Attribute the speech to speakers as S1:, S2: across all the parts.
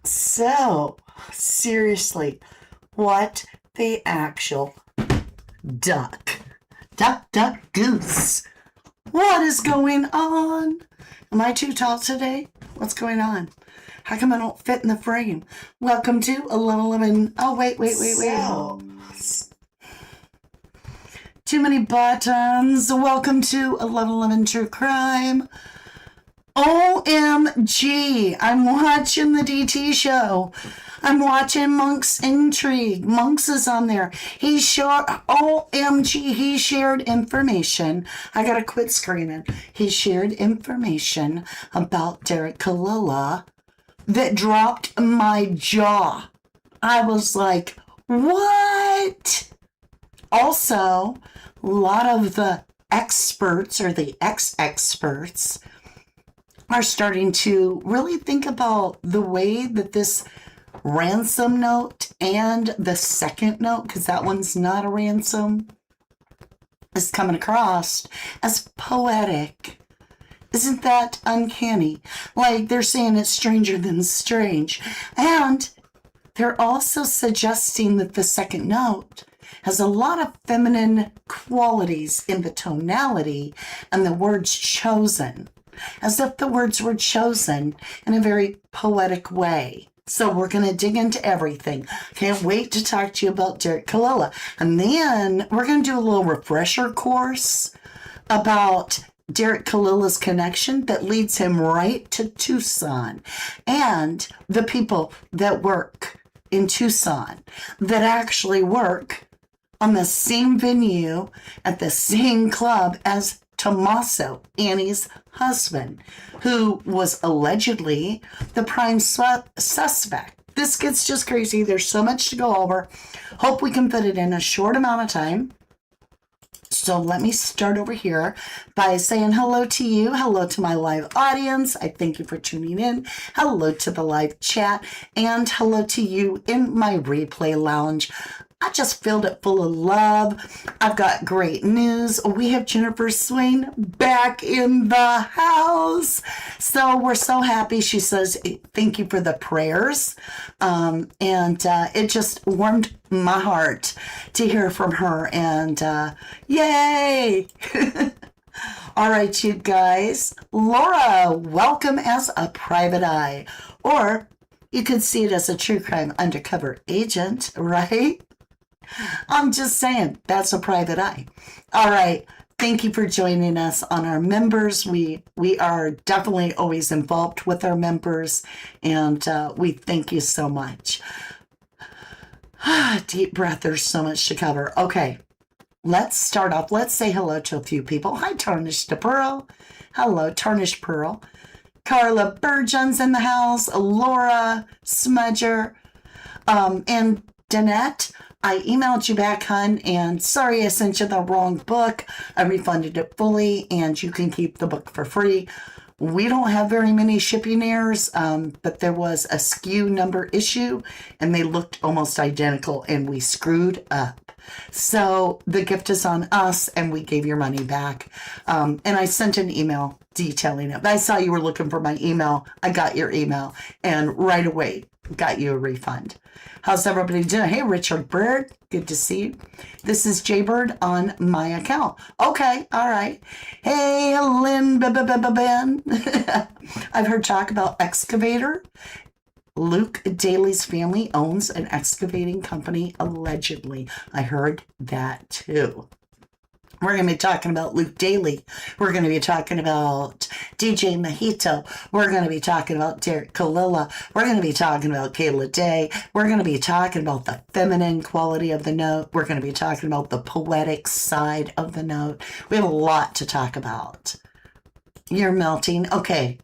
S1: So, seriously, what the actual duck? Duck, duck, goose. What is going on? Am I too tall today? What's going on? How come I don't fit in the frame? Welcome to 1111. Oh, wait. Too many buttons. Welcome to 1111 True Crime. OMG, I'm watching the DT show. I'm watching Monk's Intrigue. Monks is on there. OMG, he shared information. I gotta quit screaming. He shared information about Derek Callella that dropped my jaw. I was like, what? Also, a lot of the experts or the ex-experts are starting to really think about the way that this ransom note and the second note, because that one's not a ransom, is coming across as poetic. Isn't that uncanny? Like they're saying it's stranger than strange. And they're also suggesting that the second note has a lot of feminine qualities in the tonality and the words chosen, as if the words were chosen in a very poetic way. So we're going to dig into everything. Can't wait to talk to you about Derek Callella. And then we're going to do a little refresher course about Derek Callalla's connection that leads him right to Tucson and the people that work in Tucson that actually work on the same venue at the same club as Tommaso, Annie's husband, who was allegedly the prime suspect. This gets just crazy. There's so much to go over. Hope we can fit it in a short amount of time. So let me start over here by saying hello to you. Hello to my live audience. I thank you for tuning in. Hello to the live chat. And hello to you in my replay lounge. I just filled it full of love. I've got great news. We have Jennifer Swain back in the house. So we're so happy. She says, thank you for the prayers. And it just warmed my heart to hear from her. And yay! All right, you guys. Laura, welcome as a private eye. Or you could see it as a true crime undercover agent, right? I'm just saying, that's a private eye. All right. Thank you for joining us on our members. We are definitely always involved with our members, and we thank you so much. Deep breath. There's so much to cover. Okay. Let's start off. Let's say hello to a few people. Hi, Tarnished Pearl. Hello, Tarnished Pearl. Carla Burgeon's in the house. Laura Smudger. And Danette. I emailed you back, hun, and sorry I sent you the wrong book. I refunded it fully, and you can keep the book for free. We don't have very many shipping errors, but there was a SKU number issue, and they looked almost identical, and we screwed up. So the gift is on us, and we gave your money back. And I sent an email detailing it. I saw you were looking for my email. I got your email, and right away got you a refund. How's everybody doing? Hey, Richard Bird. Good to see you. This is Jaybird on my account. Okay. All right. Hey, Lynn Ben. I've heard talk about excavator. Luke Daly's family owns an excavating company, allegedly. I heard that too. We're going to be talking about Luke Daly. We're going to be talking about DJ Mojito. We're going to be talking about Derek Callella. We're going to be talking about Kayla Day. We're going to be talking about the feminine quality of the note. We're going to be talking about the poetic side of the note. We have a lot to talk about. You're melting. Okay.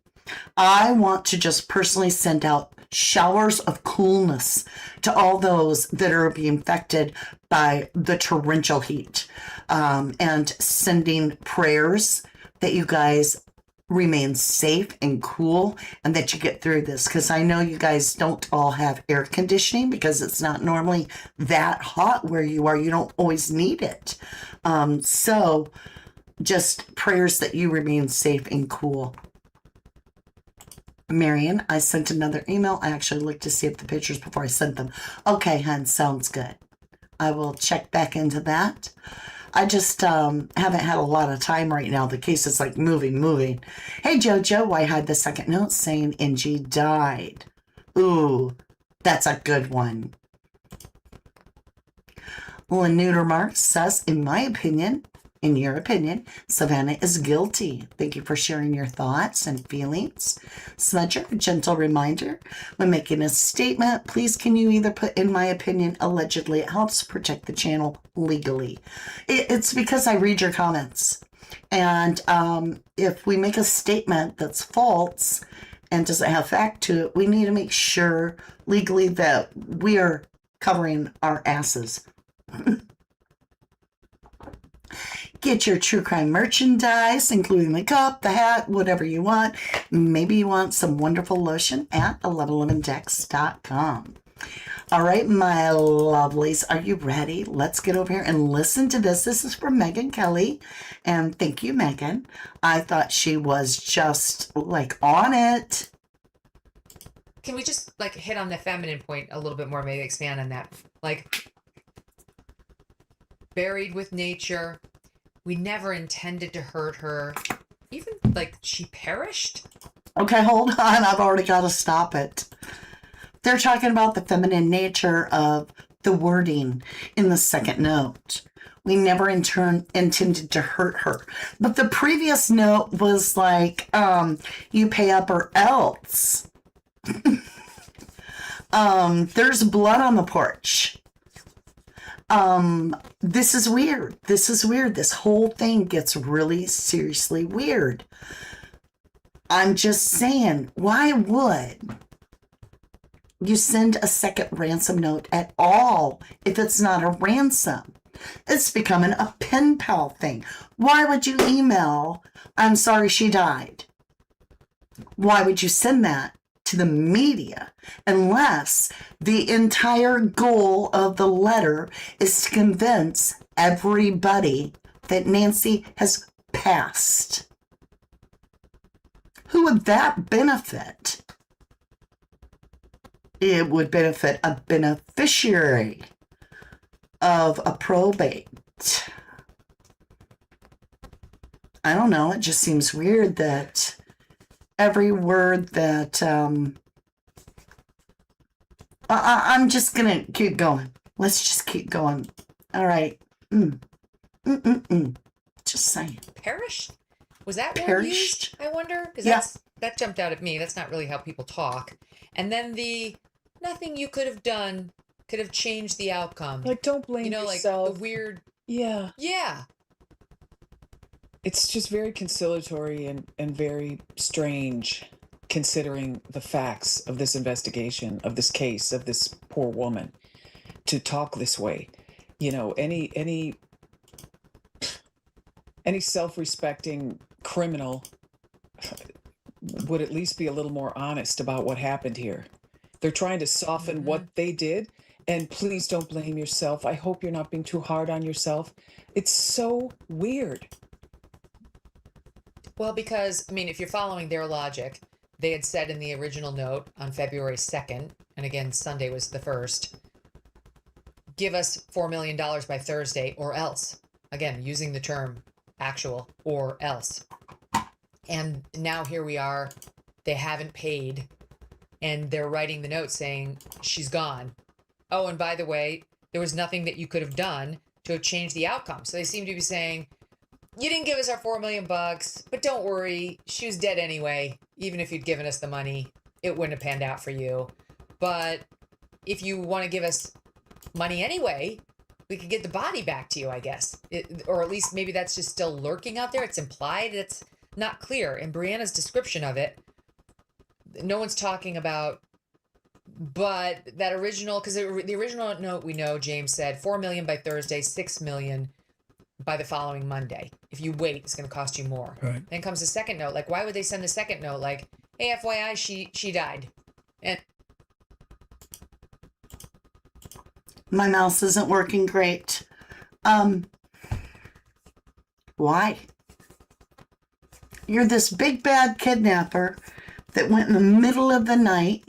S1: I want to just personally send out showers of coolness to all those that are being affected by the torrential heat, and sending prayers that you guys remain safe and cool and that you get through this, because I know you guys don't all have air conditioning because it's not normally that hot where you are. You don't always need it. So just prayers that you remain safe and cool. Marion, I sent another email. I actually looked to see if the pictures before I sent them. Okay, hun, sounds good. I will check back into that. I just haven't had a lot of time right now. The case is like moving. Hey, Jojo, why hide the second note saying NG died? Ooh, that's a good one. Lanuter Marks says, in your opinion, Savannah is guilty. Thank you for sharing your thoughts and feelings. Smudger, a gentle reminder, when making a statement, please can you either put in my opinion allegedly. It helps protect the channel legally. It's because I read your comments. And if we make a statement that's false and doesn't have fact to it, we need to make sure legally that we are covering our asses. Get your true crime merchandise, including the cup, the hat, whatever you want. Maybe you want some wonderful lotion at 1111dex.com. All right, my lovelies, are you ready? Let's get over here and listen to this. This is from Megan Kelly, and thank you, Megan. I thought she was just, like, on it.
S2: Can we just, like, hit on the feminine point a little bit more, maybe expand on that? Like, buried with nature. We never intended to hurt her. Even, like, she perished?
S1: Okay, hold on. I've already got to stop it. They're talking about the feminine nature of the wording in the second note. We never intended to hurt her. But the previous note was like, you pay up or else. There's blood on the porch. This is weird. This whole thing gets really seriously weird. I'm just saying, why would you send a second ransom note at all if it's not a ransom? It's becoming a pen pal thing. Why would you email, I'm sorry she died? Why would you send that to the media unless the entire goal of the letter is to convince everybody that Nancy has passed? Who would that benefit? It would benefit a beneficiary of a probate. I don't know. It just seems weird that every word that I'm just gonna keep going. Let's just keep going. All right. Just saying.
S2: Perished? Was that word
S1: Perished?
S2: used? I wonder, because that jumped out at me. That's not really how people talk. And then the nothing you could have done could have changed the outcome.
S3: Like, don't blame yourself.
S2: Like the weird.
S3: Yeah. It's just very conciliatory and very strange, considering the facts of this investigation, of this case, of this poor woman, to talk this way. You know, any self-respecting criminal would at least be a little more honest about what happened here. They're trying to soften what they did, and please don't blame yourself. I hope you're not being too hard on yourself. It's so weird.
S2: Well, because, I mean, if you're following their logic, they had said in the original note on February 2nd, and again, Sunday was the 1st, give us $4 million by Thursday or else. Again, using the term actual or else. And now here we are, they haven't paid, and they're writing the note saying she's gone. Oh, and by the way, there was nothing that you could have done to have changed the outcome. So they seem to be saying, you didn't give us our $4 million, but don't worry, she was dead anyway. Even if you'd given us the money, it wouldn't have panned out for you. But if you want to give us money anyway, we could get the body back to you, I guess. Or at least maybe that's just still lurking out there. It's implied. It's not clear. In Brianna's description of it, no one's talking about, but that original, because the original note we know, James said, $4 million by Thursday, $6 million by the following Monday. If you wait, it's going to cost you more.
S3: Right.
S2: Then comes the second note. Like, why would they send a second note? Like, hey, FYI, she died. And
S1: My mouse isn't working great. Why? You're this big bad kidnapper that went in the middle of the night,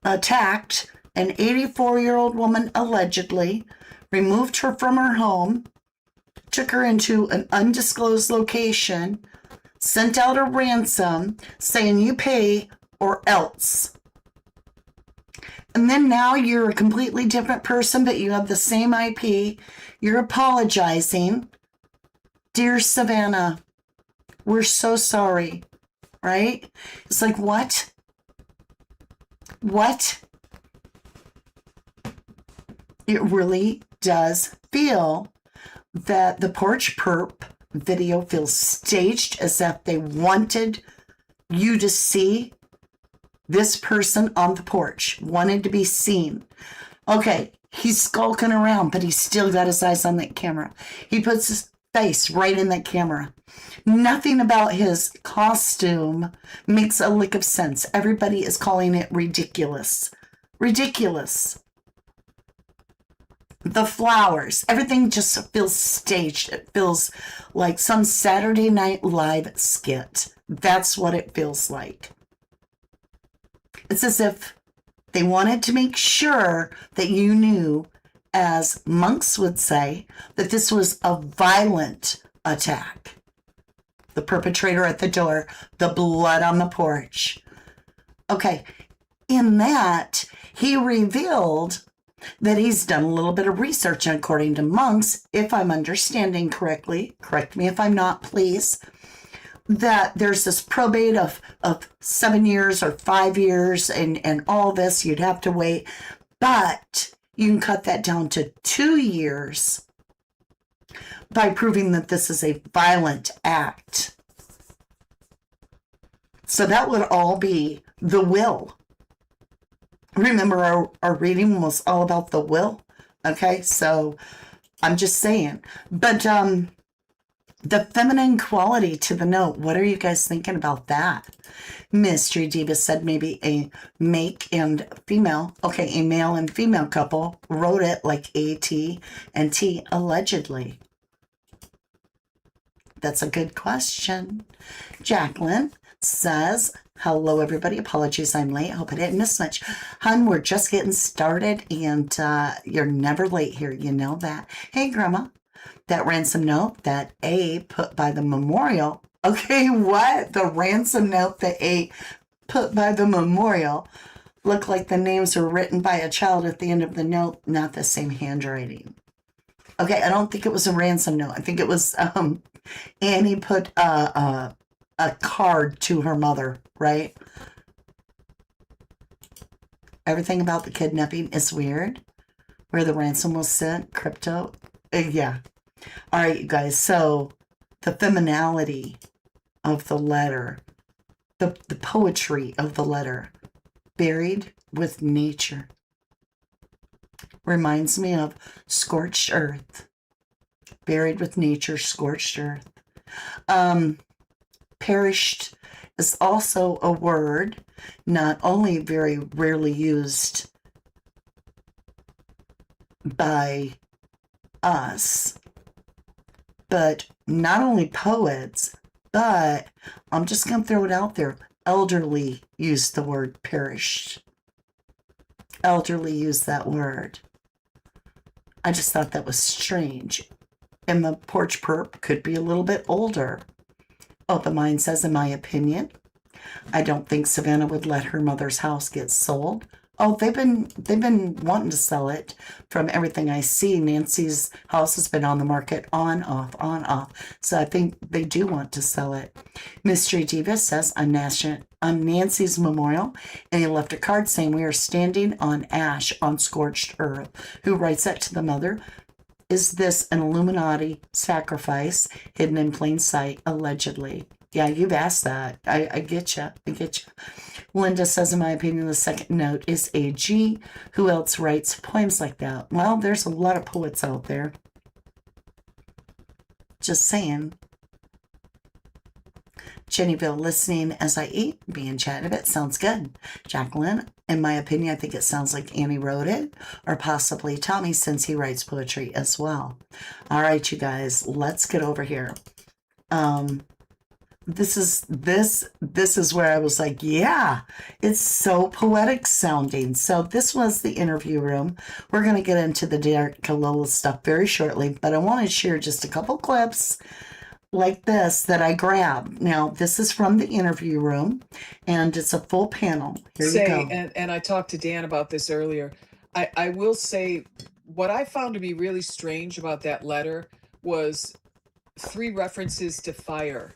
S1: attacked an 84-year-old woman allegedly, removed her from her home, took her into an undisclosed location, sent out a ransom saying you pay or else. And then now you're a completely different person, but you have the same IP. You're apologizing. Dear Savannah, we're so sorry, right? It's like, what? What? It really does feel that the porch perp video feels staged, as if they wanted you to see this person on the porch, wanted to be seen. Okay, he's skulking around, but he's still got his eyes on that camera. He puts his face right in that camera. Nothing about his costume makes a lick of sense. Everybody is calling it ridiculous. Ridiculous. The flowers, everything just feels staged. It feels like some Saturday Night Live skit. That's what it feels like. It's as if they wanted to make sure that you knew, as monks would say, that this was a violent attack. The perpetrator at the door, the blood on the porch. Okay, in that, he revealed that he's done a little bit of research, according to monks, if I'm understanding correctly, correct me if I'm not, please, that there's this probate of 7 years or 5 years and all this, you'd have to wait, but you can cut that down to 2 years by proving that this is a violent act. So that would all be the will. Remember, our reading was all about the will. Okay, so I'm just saying. But the feminine quality to the note, what are you guys thinking about that? Mystery Diva said maybe a make and female. Okay, a male and female couple wrote it like A-T and T allegedly. That's a good question. Jacqueline says, hello, everybody. Apologies, I'm late. I hope I didn't miss much. Hun, we're just getting started, and you're never late here. You know that. Hey, Grandma. That ransom note that A put by the memorial. Okay, what? The ransom note that A put by the memorial looked like the names were written by a child at the end of the note, not the same handwriting. Okay, I don't think it was a ransom note. I think it was Annie put a card to her mother, right? Everything about the kidnapping is weird. Where the ransom was sent, crypto. Yeah. All right, you guys. So the femininity of the letter, the poetry of the letter, buried with nature, reminds me of scorched earth. Buried with nature, scorched earth. Perished is also a word not only very rarely used by us, but not only poets, but I'm just going to throw it out there. Elderly use the word perished. Elderly use that word. I just thought that was strange. And the porch perp could be a little bit older. Open Mind says, in my opinion, I don't think Savannah would let her mother's house get sold. Oh, they've been wanting to sell it. From everything I see, Nancy's house has been on the market on, off. So I think they do want to sell it. Mystery Diva says, I'm Nancy's memorial, and he left a card saying, we are standing on ash on scorched earth. Who writes that to the mother? Is this an Illuminati sacrifice hidden in plain sight, allegedly? Yeah, you've asked that. I get you. Linda says, in my opinion, the second note is AG. Who else writes poems like that? Well, there's a lot of poets out there. Just saying. Jennyville, listening as I eat, being chatted a bit. Sounds good. Jacqueline, in my opinion, I think it sounds like Annie wrote it, or possibly Tommy, since he writes poetry as well. All right, you guys, let's get over here. this is where I was like, yeah, it's so poetic sounding. So this was the interview room. We're going to get into the Derek Callella stuff very shortly, but I want to share just a couple clips like this that I grabbed. Now, this is from the interview room, and it's a full panel. Here you go.
S3: And I talked to Dan about this earlier. I will say what I found to be really strange about that letter was 3 references to fire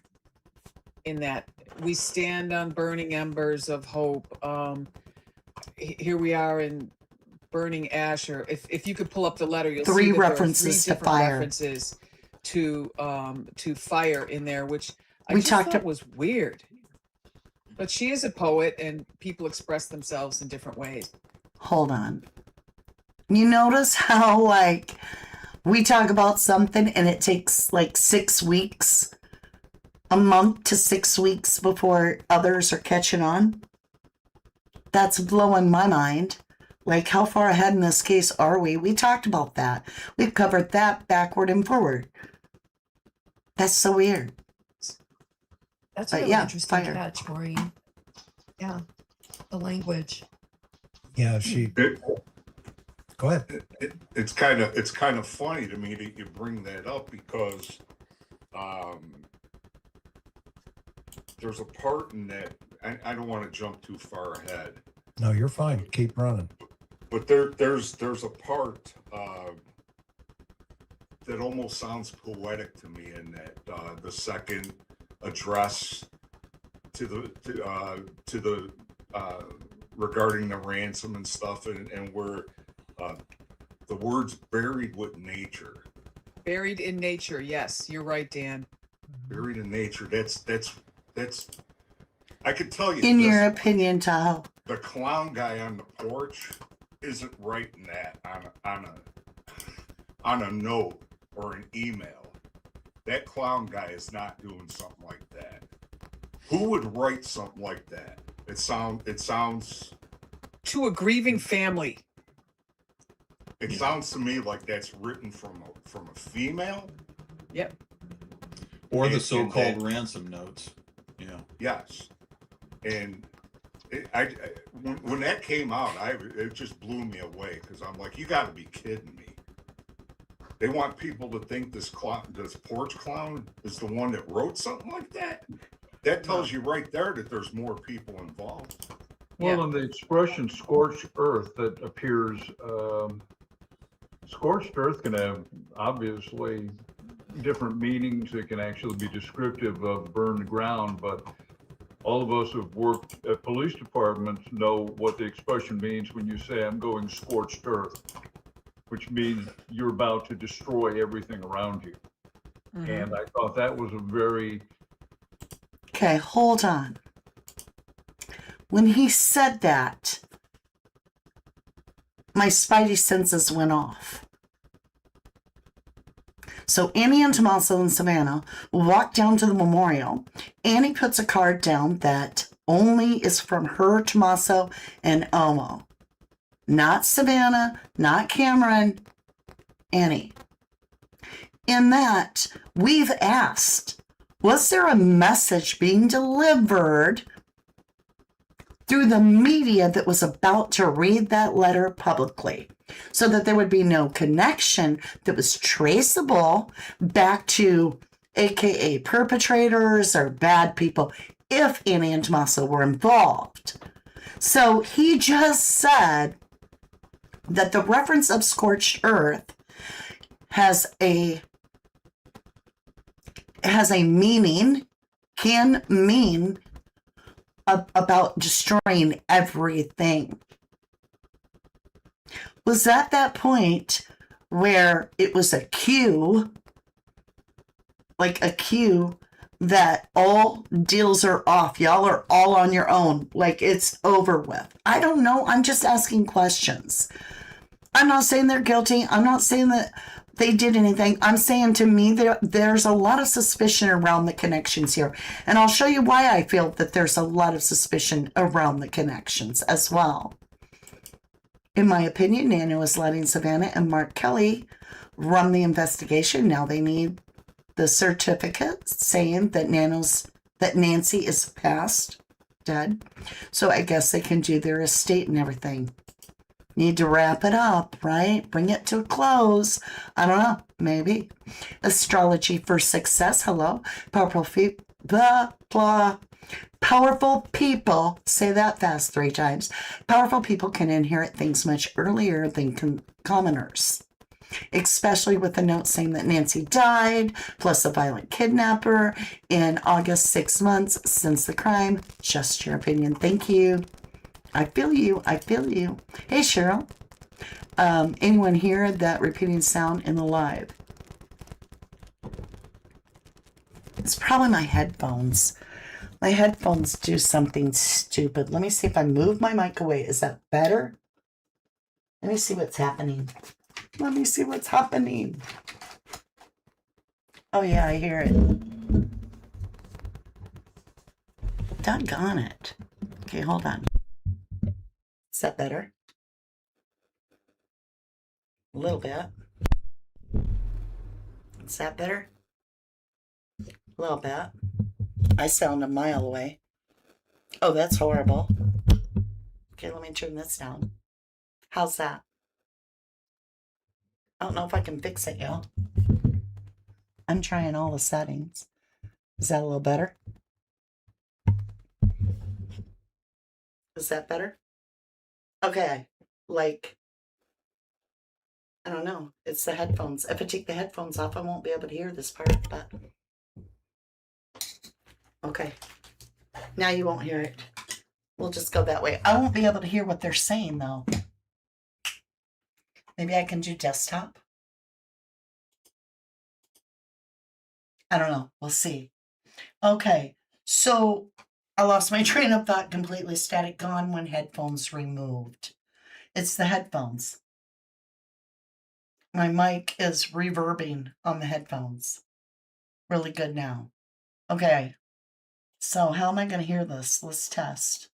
S3: in that. We stand on burning embers of hope. Here we are in burning ash. Or if you could pull up the letter, you'll see that
S1: references
S3: there are 3
S1: to
S3: different
S1: fire.
S3: references to fire in there, which I
S1: We
S3: just
S1: talked
S3: thought was weird. But she is a poet, and people express themselves in different ways.
S1: Hold on. You notice how, like, we talk about something and it takes like 6 weeks, a month to 6 weeks before others are catching on? That's blowing my mind. Like, how far ahead in this case are we? We talked about that. We've covered that backward and forward. That's so weird.
S4: That's
S1: But
S4: a really
S1: yeah,
S4: interesting
S1: fire.
S4: catch, Maureen. Yeah, the language.
S5: Yeah, she. Go ahead.
S6: It's kind of funny to me that you bring that up because there's a part in that. I don't want to jump too far ahead.
S5: No, you're fine. Keep running.
S6: But there's a part that almost sounds poetic to me in that the second address to the regarding the ransom and stuff, and where the words buried with nature.
S3: Buried in nature. Yes, you're right, Dan.
S6: Buried in nature. That's. I could tell you.
S1: In your opinion, Tahoe.
S6: The clown guy on the porch isn't writing that on a note or an email. That clown guy is not doing something like that. Who would write something like that? It sounds
S3: To a grieving family.
S6: It sounds to me like that's written from a female.
S3: Yep.
S7: Or the
S6: And
S7: so-called
S6: that-
S7: ransom notes. Yeah.
S6: Yes, and when that came out, it just blew me away because I'm like, you got to be kidding me. They want people to think this porch clown is the one that wrote something like that. That tells you right there that there's more people involved.
S8: Well,
S3: Yeah.
S8: and the expression scorched earth that appears, scorched earth can have obviously different meanings. It can actually be descriptive of burned ground, but all of us who've worked at police departments know what the expression means when you say, I'm going scorched earth, which means you're about to destroy everything around you.
S3: Mhm.
S8: And I thought that was a very,
S1: Okay, hold on. When he said that, my spidey senses went off. So Annie and Tommaso and Savannah walk down to the memorial. Annie puts a card down that only is from her, Tommaso, and Omo. Not Savannah, not Cameron, Annie. In that, we've asked, was there a message being delivered through the media that was about to read that letter publicly, so that there would be no connection that was traceable back to AKA perpetrators or bad people if Annie and Tommaso were involved? So he just said that the reference of scorched earth has a meaning, can mean about destroying everything. Was that point where it was a cue, like a cue that all deals are off, y'all are all on your own, like it's over with? I don't know. I'm just asking questions. I'm not saying they're guilty. I'm not saying that they did anything. I'm saying, to me, there's a lot of suspicion around the connections here. And I'll show you why I feel that there's a lot of suspicion around the connections as well. In my opinion, Nano is letting Savannah and Mark Kelly run the investigation. Now they need the certificate saying that that Nancy is past, dead. So I guess they can do their estate and everything. Need to wrap it up, right? Bring it to a close. I don't know, maybe. Astrology for success. Hello. Powerful people, say that fast 3 times. Powerful people can inherit things much earlier than commoners, especially with the note saying that Nancy died, plus a violent kidnapper in August, 6 months since the crime. Just your opinion. Thank you. I feel you. I feel you. Hey, Cheryl. Anyone hear that repeating sound in the live? It's probably my headphones. My headphones do something stupid. Let me see if I move my mic away. Is that better? Let me see what's happening. Let me see what's happening. Oh, yeah, I hear it. Doggone it. Okay, hold on. Is that better? A little bit. Is that better? A little bit. I sound a mile away. Oh, that's horrible. Okay, let me turn this down. How's that? I don't know if I can fix it, y'all. I'm trying all the settings. Is that a little better? Is that better? Okay, like, I don't know. It's the headphones. If I take the headphones off, I won't be able to hear this part, but okay. Now you won't hear it. We'll just go that way. I won't be able to hear what they're saying, though. Maybe I can do desktop. I don't know. We'll see. Okay, so I lost my train of thought, completely static, gone when headphones removed. It's the headphones. My mic is reverbing on the headphones. Really good now. Okay, so how am I going to hear this? Let's test.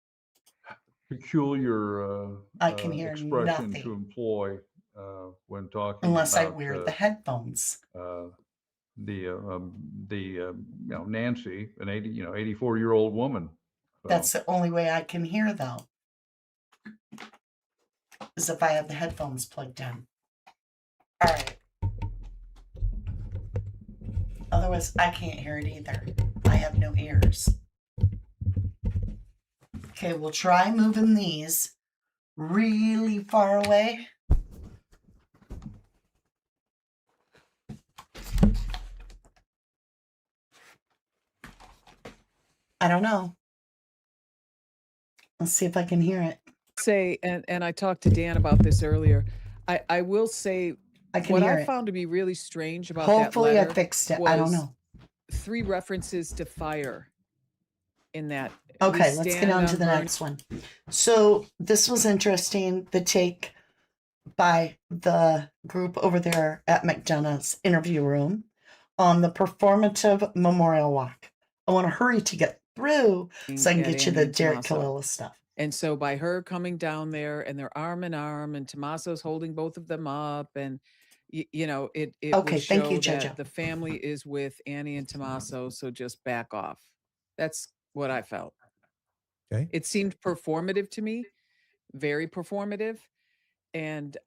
S8: Peculiar
S1: I can hear
S8: expression
S1: nothing.
S8: to employ when talking
S1: Unless I
S8: about
S1: wear the headphones.
S8: Nancy, an 84-year-old woman. So,
S1: That's the only way I can hear, though, is if I have the headphones plugged in. All right. Otherwise, I can't hear it either. I have no ears. Okay, we'll try moving these really far away. I don't know. Let's see if I can hear it.
S3: Say, and I talked to Dan about this earlier. I will say
S1: I can
S3: what
S1: hear
S3: I
S1: it.
S3: found to be really strange about
S1: Hopefully
S3: that
S1: I
S3: letter
S1: fixed it. I don't
S3: was
S1: know.
S3: 3 references to fire in that.
S1: Okay, let's get on to the next one. So this was interesting. The take by the group over there at McDonough's interview room on the performative memorial walk. I want to hurry to get through so I can get you the Derek Callella stuff.
S3: And so by her coming down there and they're arm in arm and Tommaso's holding both of them up and it
S1: Okay,
S3: would
S1: thank
S3: show
S1: you,
S3: that
S1: Jojo.
S3: the family is with Annie and Tommaso, so just back off. That's what I felt.
S5: Okay.
S3: It seemed performative to me, very performative. And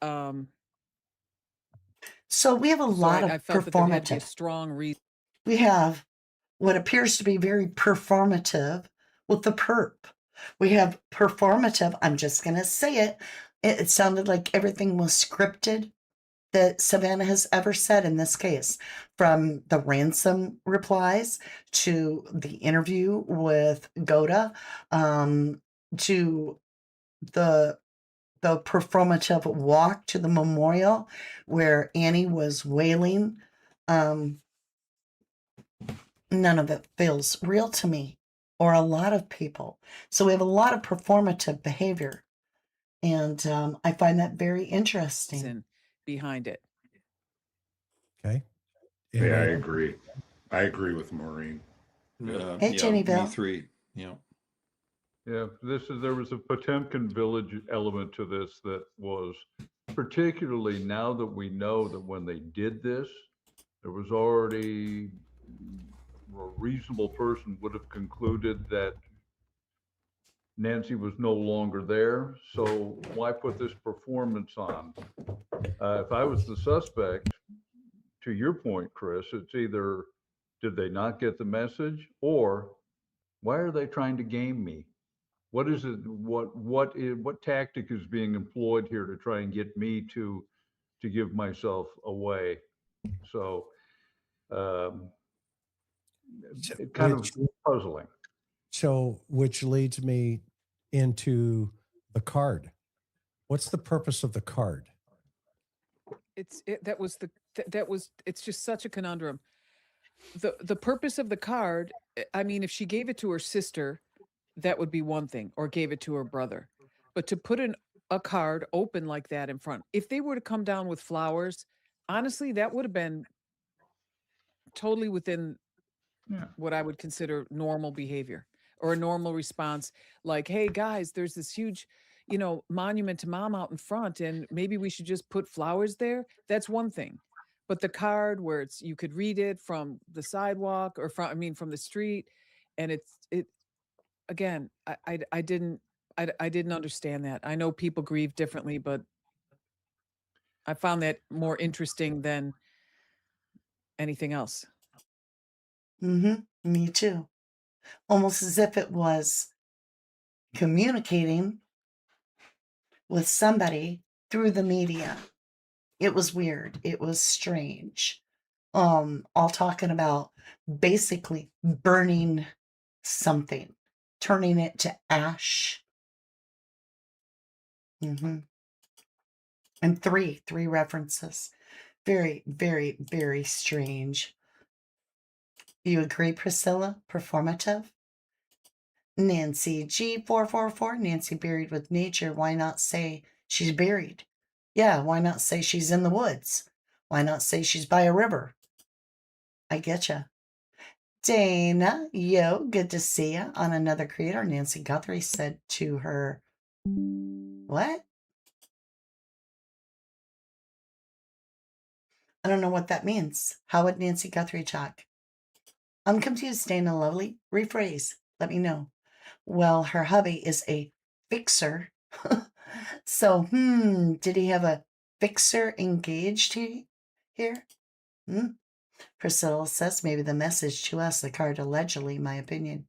S1: So we have a lot of
S3: I felt that there had to be a
S1: performative.
S3: strong reason.
S1: We have what appears to be very performative with the perp. We have performative. I'm just going to say it. It sounded like everything was scripted that Savannah has ever said in this case, from the ransom replies to the interview with Goda, to the performative walk to the memorial where Annie was wailing. None of it feels real to me or a lot of people. So we have a lot of performative behavior. And I find that very interesting.
S3: Behind it.
S5: Okay.
S6: Yeah, I
S5: Anybody-
S6: agree. I agree with Maureen.
S1: Hey, Jenny Bell.
S7: Me 3. Yeah.
S8: yeah, there was a Potemkin village element to this that was particularly now that we know that when they did this, there was already a reasonable person would have concluded that Nancy was no longer there. So why put this performance on? If I was the suspect, to your point, Chris, it's either did they not get the message, or why are they trying to game me? What is it? What tactic is being employed here to try and get me to give myself away? So it kind of puzzling.
S5: So, which leads me into the card. What's the purpose of the card?
S3: It's just such a conundrum. The purpose of the card, I mean, if she gave it to her sister, that would be one thing, or gave it to her brother. But to put a card open like that in front, if they were to come down with flowers, honestly, that would have been totally within what I would consider normal behavior or a normal response. Like, hey guys, there's this huge, monument to mom out in front, and maybe we should just put flowers there. That's one thing. But the card where you could read it from the sidewalk or from the street, and again, I didn't understand that. I know people grieve differently, but I found that more interesting than anything else.
S1: Mm-hmm. Me too. Almost as if it was communicating with somebody through the media. It was weird. It was strange. All talking about basically burning something, turning it to ash. Mm-hmm. And three references. Very, very, very strange. You agree, Priscilla? Performative? Nancy G444, Nancy buried with nature. Why not say she's buried? Yeah, why not say she's in the woods? Why not say she's by a river? I getcha. Dana, yo, good to see ya. On another creator, Nancy Guthrie said to her, what? I don't know what that means. How would Nancy Guthrie talk? I'm confused, Dana Lovely. Rephrase. Let me know. Well, her hubby is a fixer. So, did he have a fixer engaged here? Priscilla says maybe the message to us, the card allegedly, my opinion.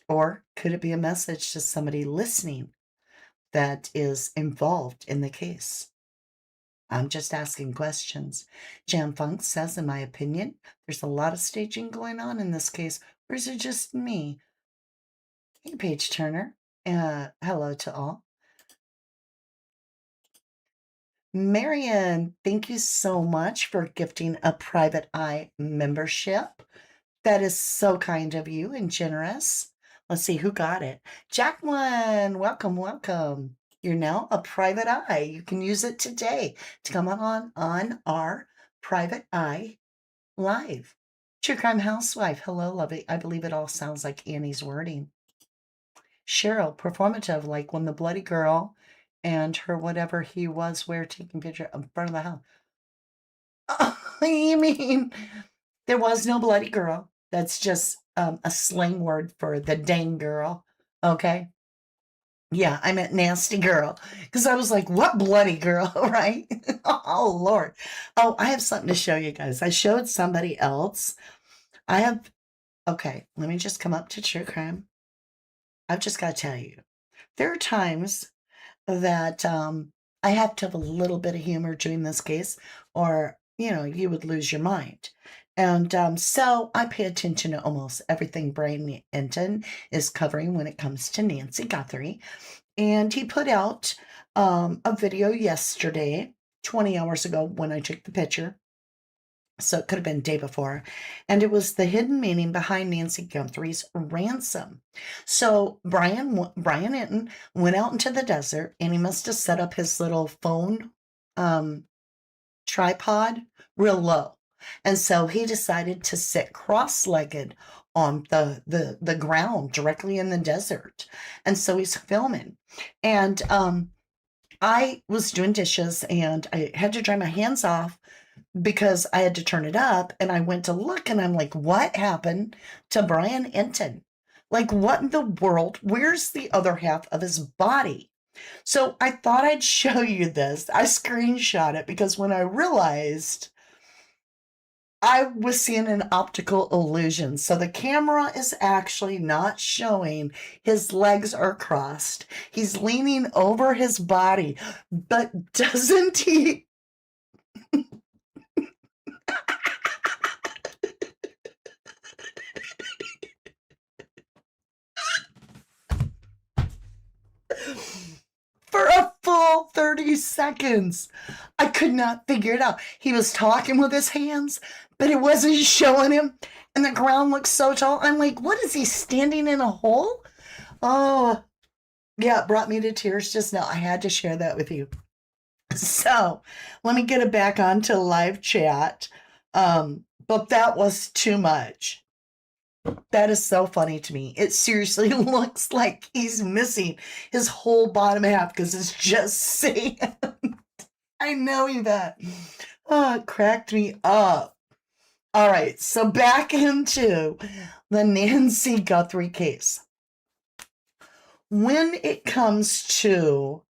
S1: Or could it be a message to somebody listening that is involved in the case? I'm just asking questions. Jam Funk says, in my opinion, there's a lot of staging going on in this case. Or is it just me? Hey, Paige Turner. Hello to all. Marion, thank you so much for gifting a private eye membership. That is so kind of you and generous. Let's see who got it. Jacqueline, welcome, welcome. You're now a private eye. You can use it today to come on our private eye live. True Crime Housewife. Hello, lovely. I believe it all sounds like Annie's wording. Cheryl, performative, like when the bloody girl and her whatever he was were taking picture in front of the house. You mean there was no bloody girl? That's just a slang word for the dang girl. Okay. Yeah, I meant nasty girl. Because I was like, what bloody girl, right? Oh, Lord. Oh, I have something to show you guys. I showed somebody else. Okay, let me just come up to True Crime. I've just got to tell you, there are times that I have to have a little bit of humor doing this case, or, you would lose your mind. And so I pay attention to almost everything Brian Enton is covering when it comes to Nancy Guthrie. And he put out a video yesterday, 20 hours ago when I took the picture. So it could have been the day before. And it was the hidden meaning behind Nancy Guthrie's ransom. So Brian Enton went out into the desert, and he must have set up his little phone tripod real low. And so he decided to sit cross-legged on the ground directly in the desert. And so he's filming. And I was doing dishes, and I had to dry my hands off because I had to turn it up, and I went to look, and I'm like, what happened to Brian Enton? Like, what in the world? Where's the other half of his body? So I thought I'd show you this. I screenshot it because when I realized I was seeing an optical illusion. So the camera is actually not showing his legs are crossed. He's leaning over his body, but doesn't he? For a full 30 seconds. I could not figure it out. He was talking with his hands, but it wasn't showing him. And the ground looked so tall. I'm like, what is he standing in a hole? Oh, yeah, it brought me to tears just now. I had to share that with you. So let me get it back onto live chat. But that was too much. That is so funny to me. It seriously looks like he's missing his whole bottom half because it's just sand. I know that. Oh, it cracked me up. All right, so back into the Nancy Guthrie case. When it comes to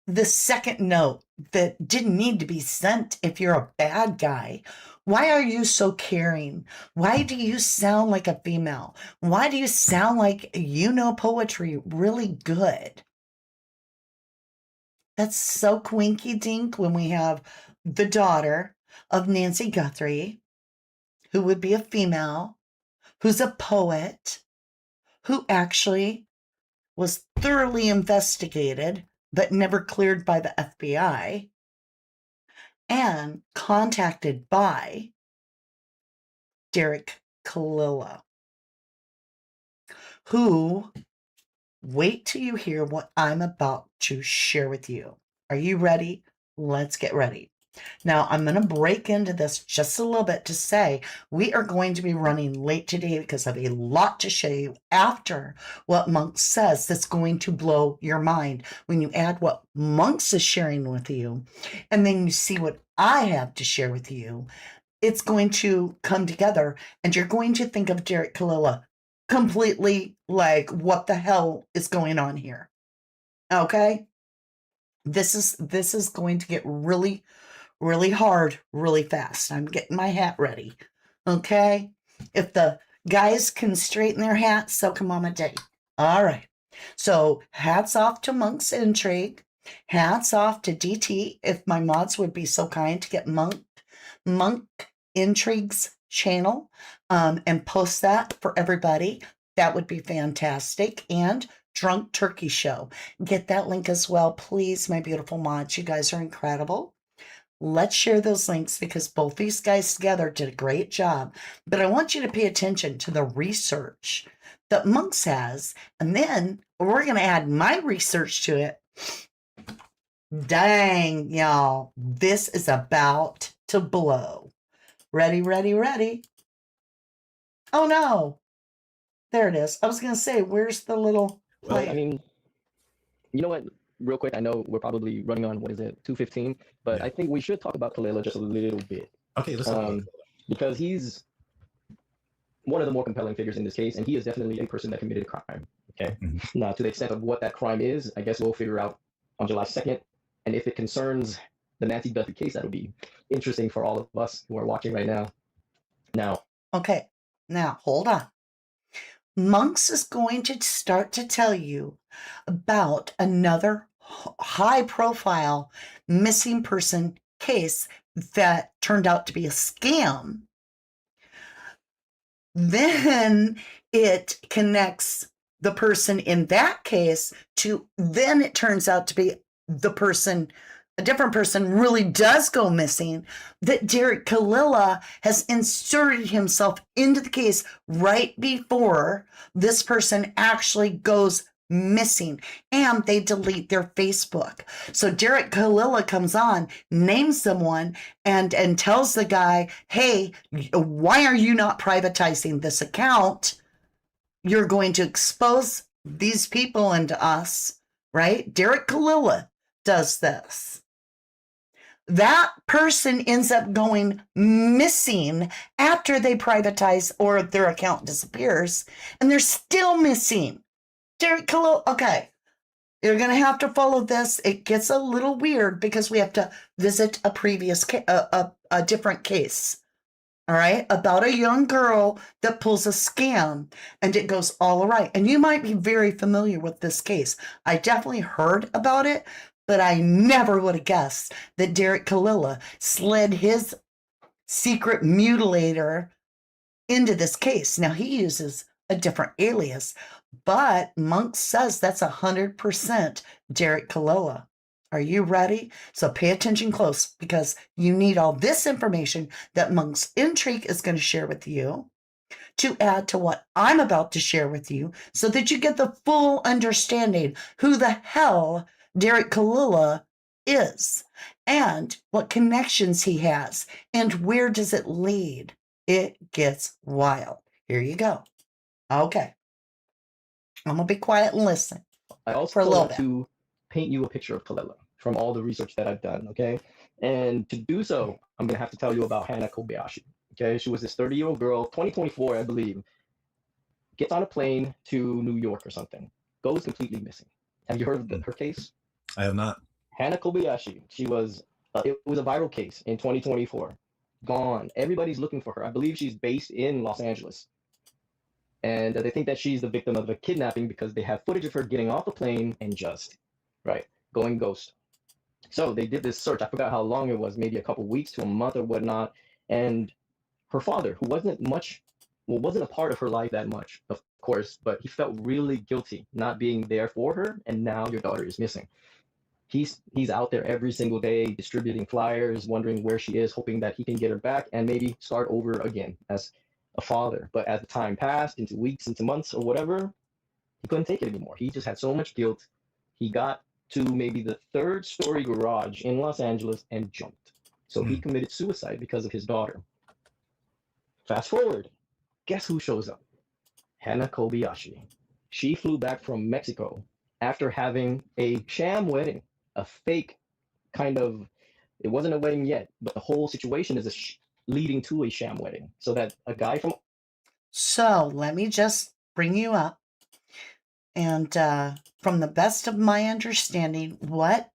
S1: the second note that didn't need to be sent if you're a bad guy, why are you so caring? Why do you sound like a female? Why do you sound like you know poetry really good? That's so quinky dink when we have the daughter of Nancy Guthrie, who would be a female, who's a poet, who actually was thoroughly investigated, but never cleared by the FBI, and contacted by Derek Callella, who, wait till you hear what I'm about to share with you. Are you ready? Let's get ready. Now, I'm going to break into this just a little bit to say we are going to be running late today because I have a lot to show you after what Monks says that's going to blow your mind. When you add what Monks is sharing with you, and then you see what I have to share with you, it's going to come together, and you're going to think of Derek Callella completely like, what the hell is going on here? Okay? This is going to get really hard, really fast. I'm getting my hat ready. Okay? If the guys can straighten their hats, so can Mama Day. All right. So hats off to Monk's Intrigue. Hats off to DT, if my mods would be so kind to get Monk Intrigue's channel and post that for everybody. That would be fantastic. And Drunk Turkey Show. Get that link as well, please, my beautiful mods. You guys are incredible. Let's share those links because both these guys together did a great job. But I want you to pay attention to the research that Monks has, and then we're going to add my research to it. Dang, y'all, this is about to blow. Ready, ready, ready. Oh, no. There it is. I was going to say, where's the little...
S9: Well, I mean, you know what? Real quick, I know we're probably running on, 2:15, but I think we should talk about Callella just a little bit.
S7: Okay, let's talk about Callella.
S9: Because he's one of the more compelling figures in this case, and he is definitely a person that committed a crime. Okay. Mm-hmm. Now, to the extent of what that crime is, I guess we'll figure out on July 2nd. And if it concerns the Nancy Guthrie case, that'll be interesting for all of us who are watching right now. Now.
S1: Okay. Now, hold on. Monks is going to start to tell you about another high-profile missing person case that turned out to be a scam. Then it connects the person in that case to, then it turns out to be the person, a different person really does go missing, that Derek Callella has inserted himself into the case right before this person actually goes missing, and they delete their Facebook. So Derek Callella comes on, names someone, and tells the guy, hey, why are you not privatizing this account? You're going to expose these people into us, right? Derek Callella does this. That person ends up going missing after they privatize or their account disappears, and they're still missing. Derek Callella, okay, you're going to have to follow this. It gets a little weird because we have to visit a previous a different case. All right, about a young girl that pulls a scam, and it goes all right. And you might be very familiar with this case. I definitely heard about it, but I never would have guessed that Derek Callella slid his secret mutilator into this case. Now, he uses a different alias, but Monk says that's 100% Derek Callella. Are you ready? So pay attention close, because you need all this information that Monk's Intrigue is going to share with you to add to what I'm about to share with you, so that you get the full understanding who the hell Derek Callella is and what connections he has and where does it lead. It gets wild. Here you go. Okay. I'm going to be quiet and listen.
S9: I also
S1: for a little
S9: want
S1: bit.
S9: to paint you a picture of Callella from all the research that I've done, okay? And to do so, I'm gonna have to tell you about Hannah Kobayashi, okay? She was this 30-year-old girl, 2024, I believe, gets on a plane to New York or something, goes completely missing. Have you heard of her case?
S7: I have not.
S9: Hannah Kobayashi, she was, it was a viral case in 2024, gone. Everybody's looking for her. I believe she's based in Los Angeles. And they think that she's the victim of a kidnapping because they have footage of her getting off a plane and just, going ghost. So they did this search. I forgot how long it was, maybe a couple weeks to a month or whatnot. And her father, who wasn't a part of her life that much, of course, but he felt really guilty not being there for her. And now your daughter is missing. He's out there every single day distributing flyers, wondering where she is, hoping that he can get her back and maybe start over again as a father. But as the time passed into weeks, into months or whatever, he couldn't take it anymore. He just had so much guilt. He got to maybe the 3rd-story garage in Los Angeles and jumped. So he committed suicide because of his daughter. Fast forward, guess who shows up? Hannah Kobayashi. She flew back from Mexico after having a sham wedding, a fake kind of, it wasn't a wedding yet, but the whole situation is leading to a sham wedding. So that a guy from...
S1: So let me just bring you up. And from the best of my understanding, what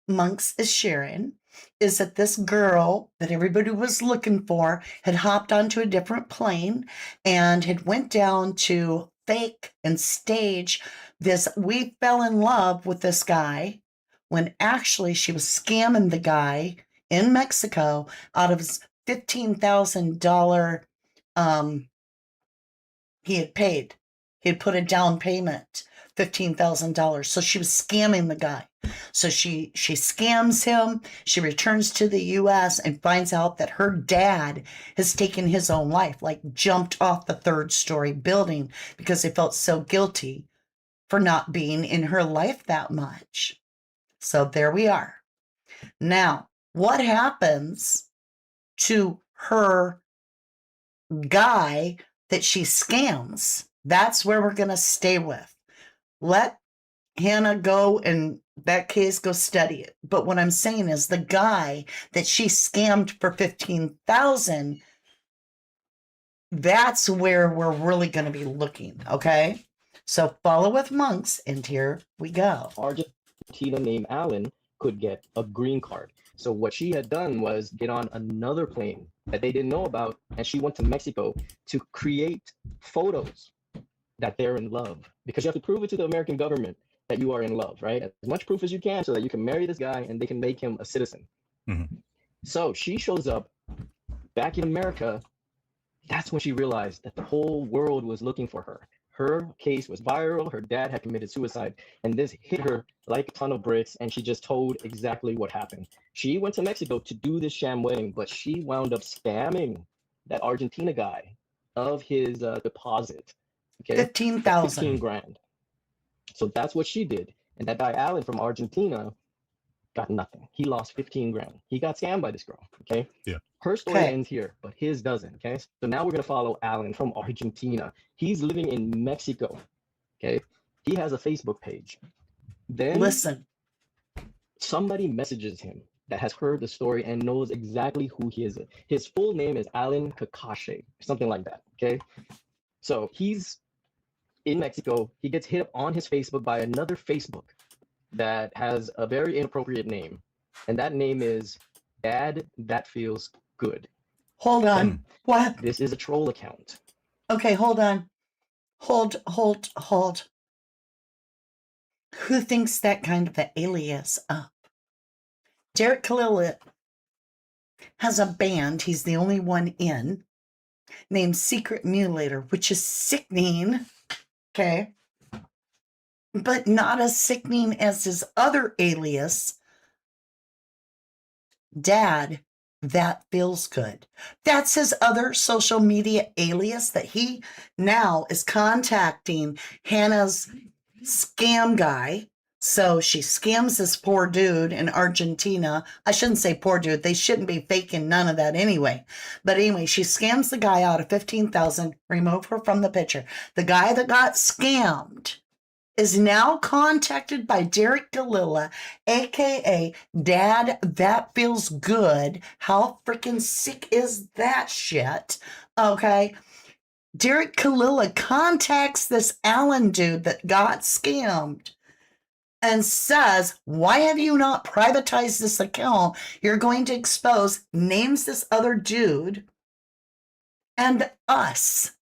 S1: Monks is sharing is that this girl that everybody was looking for had hopped onto a different plane and had went down to fake and stage this, we fell in love with this guy, when actually she was scamming the guy in Mexico out of his $15,000 he had paid. He had put a down payment, $15,000. So she was scamming the guy. So she scams him. She returns to the U.S. and finds out that her dad has taken his own life, like jumped off the 3rd-story building because he felt so guilty for not being in her life that much. So there we are. Now, what happens to her guy that she scams? That's where we're going to stay with. Let Hannah go and that case go study it. But what I'm saying is the guy that she scammed for $15,000, that's where we're really going to be looking. Okay. So follow with Monks, and here we go.
S9: Argentina named Alan could get a green card. So what she had done was get on another plane that they didn't know about, and she went to Mexico to create photos that they're in love, because you have to prove it to the American government that you are in love, right? As much proof as you can so that you can marry this guy and they can make him a citizen. So she shows up back in America. That's when she realized that the whole world was looking for her. Her case was viral. Her dad had committed suicide, and this hit her like a ton of bricks, and she just told exactly what happened. She went to Mexico to do this sham wedding, but she wound up scamming that Argentina guy of his deposit. Okay,
S1: 15,000.
S9: 15 grand. So that's what she did. And that guy, Alan from Argentina, got nothing. He lost 15 grand. He got scammed by this girl. Okay.
S7: Yeah.
S9: Her story ends here, but his doesn't. Okay. So now we're going to follow Alan from Argentina. He's living in Mexico. Okay. He has a Facebook page. Then
S1: listen,
S9: somebody messages him that has heard the story and knows exactly who he is. His full name is Alan Kakashi, something like that. Okay. So he's in Mexico. He gets hit up on his Facebook by another Facebook that has a very inappropriate name. And that name is Dad That Feels Good.
S1: Hold on. What?
S9: This is a troll account.
S1: Okay, hold on. Hold. Who thinks that kind of an alias up? Derek Callella has a band, he's the only one in, named Secret Mutilator, which is sickening, okay? But not as sickening as his other alias, Dad That Feels Good. That's his other social media alias that he now is contacting Hannah's scam guy. So she scams this poor dude in Argentina. I shouldn't say poor dude. They shouldn't be faking none of that anyway. But anyway, she scams the guy out of $15,000. Remove her from the picture. The guy that got scammed is now contacted by Derick Calella, aka Dad That Feels Good. How freaking sick is that shit? Okay. Derick Callella contacts this Alan dude that got scammed and says, why have you not privatized this account? You're going to expose, names this other dude and us.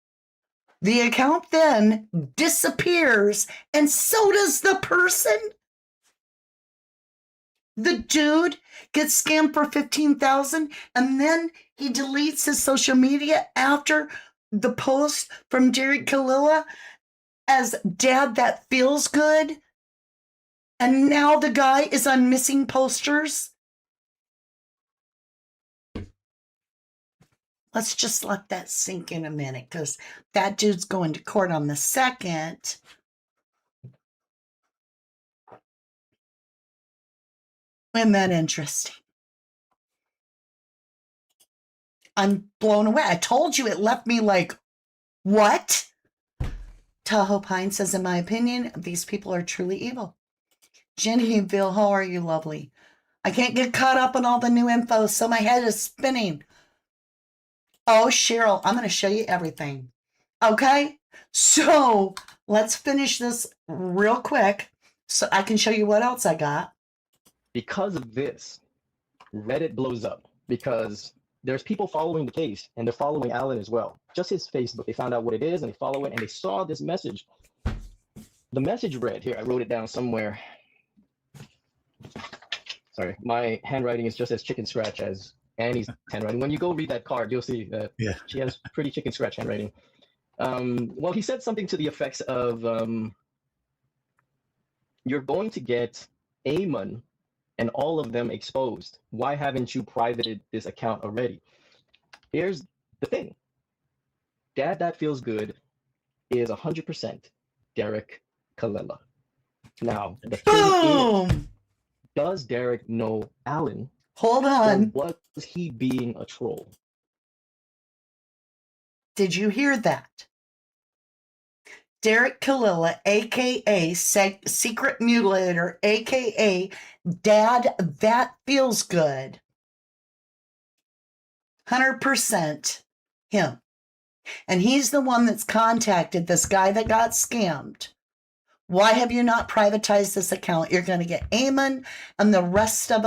S1: The account then disappears, and so does the person. The dude gets scammed for $15,000, and then he deletes his social media after the post from Derick Calella as Dad That Feels Good. And now the guy is on missing posters. Let's just let that sink in a minute, because that dude's going to court on the 2nd. Isn't that interesting? I'm blown away. I told you it left me like, what? Tahoe Pine says, in my opinion, these people are truly evil. Jennyville, how are you, lovely? I can't get caught up on all the new info, so my head is spinning. Oh, Cheryl, I'm going to show you everything. Okay? So let's finish this real quick so I can show you what else I got.
S9: Because of this, Reddit blows up because there's people following the case and they're following Alan as well. Just his Facebook, they found out what it is and they follow it and they saw this message. The message read, here, I wrote it down somewhere. Sorry, my handwriting is just as chicken scratch as Annie's handwriting. When you go read that card, you'll see that she has pretty chicken scratch handwriting. Well, he said something to the effects of, you're going to get Amon and all of them exposed. Why haven't you privated this account already? Here's the thing. Dad That Feels Good is 100% Derek Callella. Now, the thing is, does Derek know Alan?
S1: Hold on.
S9: Or was he being a troll?
S1: Did you hear that? Derick Callella, a.k.a. Secret Mutilator, a.k.a. Dad That Feels Good. 100% him. And he's the one that's contacted this guy that got scammed. Why have you not privatized this account? You're going to get Amon and the rest of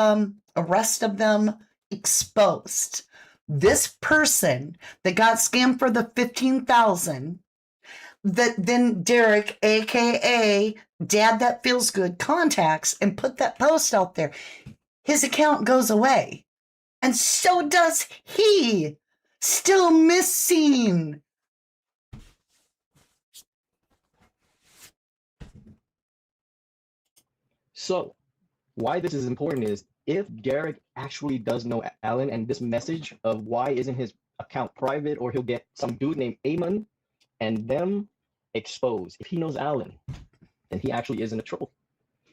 S1: them exposed. This person that got scammed for the $15,000, that then Derek, aka Dad That Feels Good, contacts and put that post out there. His account goes away. And so does he. Still missing.
S9: So, why this is important is if Derek actually does know Alan and this message of why isn't his account private, or he'll get some dude named Amon and them exposed. If he knows Alan, then he actually isn't a troll.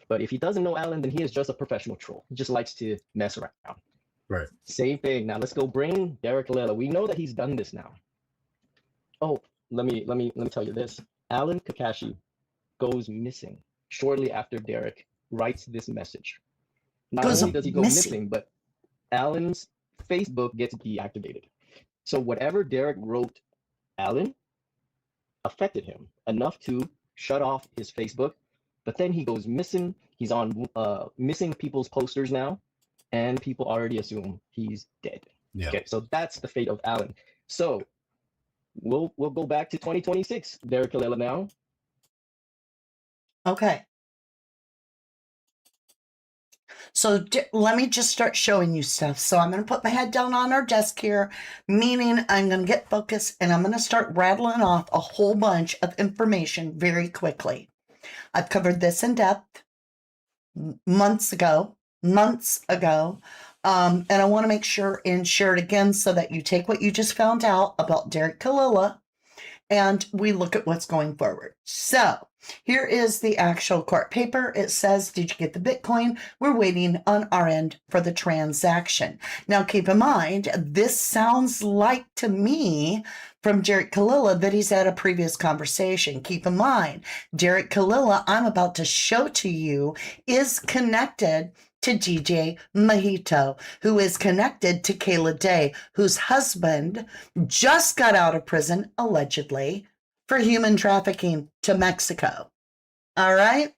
S9: But if he doesn't know Alan, then he is just a professional troll. He just likes to mess around.
S5: Right.
S9: Same thing. Now let's go bring Derick Callella. We know that he's done this now. Oh, let me tell you this. Alan Kakashi goes missing shortly after Derek writes this message. Not only does he go missing, but Alan's Facebook gets deactivated. So whatever Derek wrote Alan affected him enough to shut off his Facebook. But then he goes missing. He's on missing people's posters now, and people already assume he's dead.
S5: Yeah.
S9: Okay, so that's the fate of Alan. So we'll go back to 2026. Derek Callella now.
S1: Okay. So let me just start showing you stuff. So I'm going to put my head down on our desk here, meaning I'm going to get focused and I'm going to start rattling off a whole bunch of information very quickly. I've covered this in depth months ago. And I want to make sure and share it again so that you take what you just found out about Derick Calella and we look at what's going forward. So here is the actual court paper. It says, did you get the Bitcoin? We're waiting on our end for the transaction. Now, keep in mind, this sounds like to me from Derick Callella that he's had a previous conversation. Keep in mind, Derick Callella, I'm about to show to you, is connected to DJ Mojito, who is connected to Kayla Day, whose husband just got out of prison, allegedly, for human trafficking to Mexico. All right?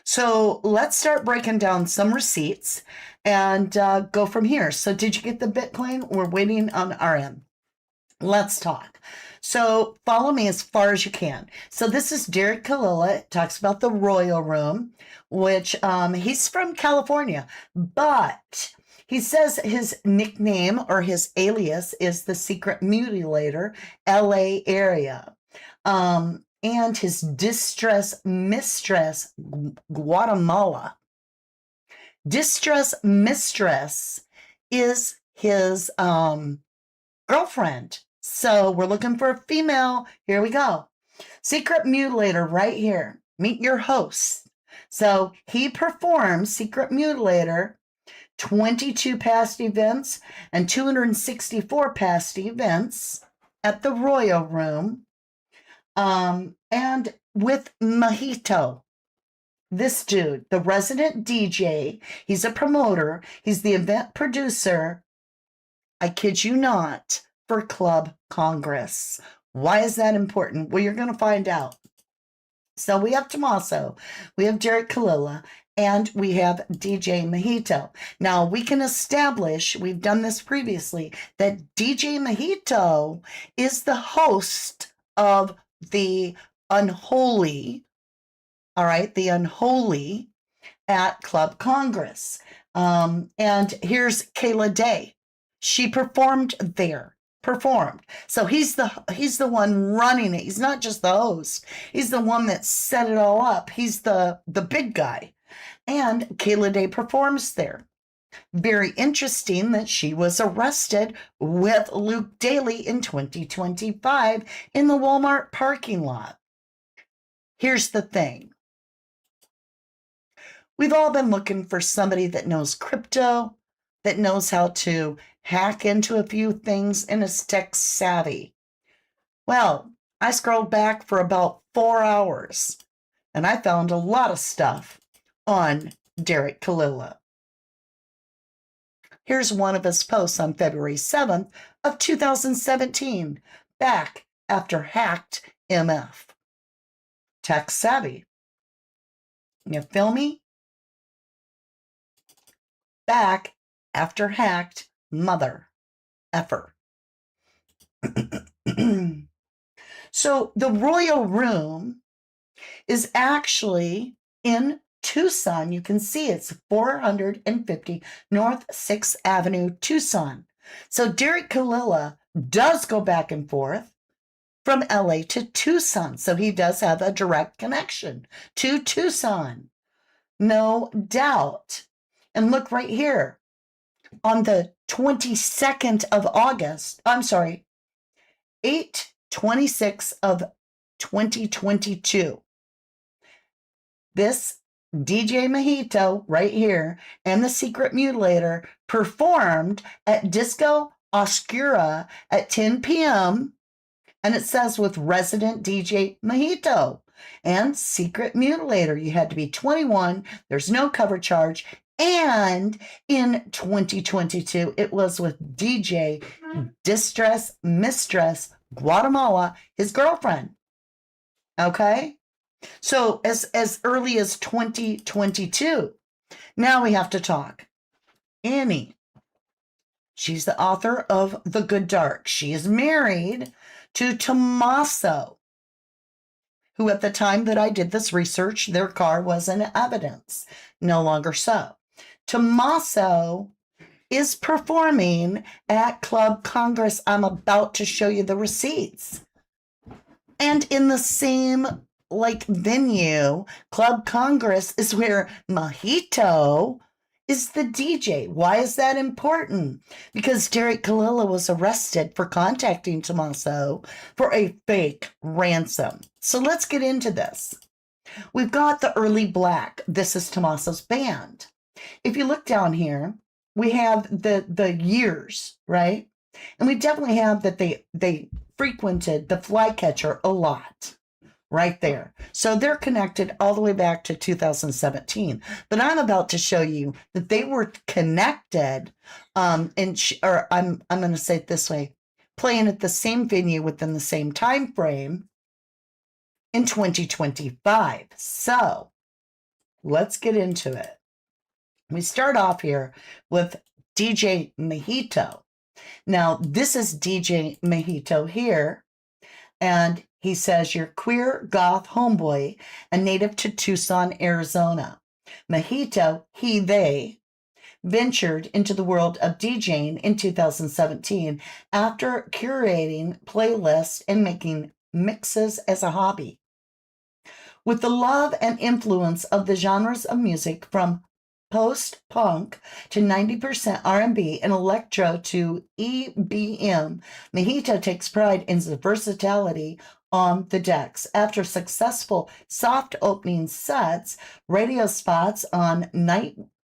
S1: So let's start breaking down some receipts and go from here. So did you get the Bitcoin? We're waiting on our end. Let's talk. So follow me as far as you can. So this is Derick Callella. It talks about the Royal Room, which he's from California, but he says his nickname or his alias is the Secret Mutilator, LA area. And his distress mistress, Guatemala. Distress mistress is his girlfriend. So we're looking for a female. Here we go. Secret Mutilator right here. Meet your host. So he performs Secret Mutilator 22 past events and 264 past events at the Royal Room. And with Mojito, this dude, the resident DJ, he's a promoter, he's the event producer, I kid you not, for Club Congress. Why is that important? Well, you're going to find out. So we have Tommaso, we have Derick Callella, and we have DJ Mojito. Now, we can establish, we've done this previously, that DJ Mojito is the host of the Unholy, all right, the Unholy at Club Congress. And here's Kayla Day. She performed there. So he's the one running it. He's not just the host. He's the one that set it all up. He's the big guy. And Kayla Day performs there. Very interesting that she was arrested with Luke Daly in 2025 in the Walmart parking lot. Here's the thing. We've all been looking for somebody that knows crypto, that knows how to hack into a few things and is tech savvy. Well, I scrolled back for about 4 hours and I found a lot of stuff on Derick Callella. Here's one of his posts on February 7th of 2017, back after hacked MF. Tech savvy. You feel me? Back after hacked mother effer. So the Royal Room is actually in Tucson. You can see it's 450 North 6th Avenue, Tucson. So Derick Callella does go back and forth from LA to Tucson. So he does have a direct connection to Tucson. No doubt. And look right here. On the 22nd of August, 8/26 of 2022, this DJ Mojito right here and the Secret Mutilator performed at Disco Oscura at 10 p.m. And it says with resident DJ Mojito and Secret Mutilator. You had to be 21. There's no cover charge. And in 2022, it was with DJ Distress Mistress Guatemala, his girlfriend. Okay? So as early as 2022. Now we have to talk. Annie. She's the author of The Good Dark. She is married to Tommaso, who at the time that I did this research, their car was in evidence. No longer so. Tommaso is performing at Club Congress. I'm about to show you the receipts. And in the same venue, Club Congress is where Mojito is the DJ. Why is that important? Because Derek Callella was arrested for contacting Tommaso for a fake ransom. So let's get into this. We've got the early black. This is Tommaso's band. If you look down here, we have the years, right? And we definitely have that they frequented the Flycatcher a lot. Right there. So they're connected all the way back to 2017. But I'm about to show you that they were connected, I'm going to say it this way, playing at the same venue within the same time frame in 2025. So let's get into it. We start off here with DJ Mojito. Now, this is DJ Mojito here. And he says, you're queer goth homeboy and native to Tucson, Arizona. Mojito, they ventured into the world of DJing in 2017 after curating playlists and making mixes as a hobby. With the love and influence of the genres of music from post-punk to 90% R&B and electro to EBM, Mojito takes pride in his versatility on the decks. After successful soft opening sets, radio spots on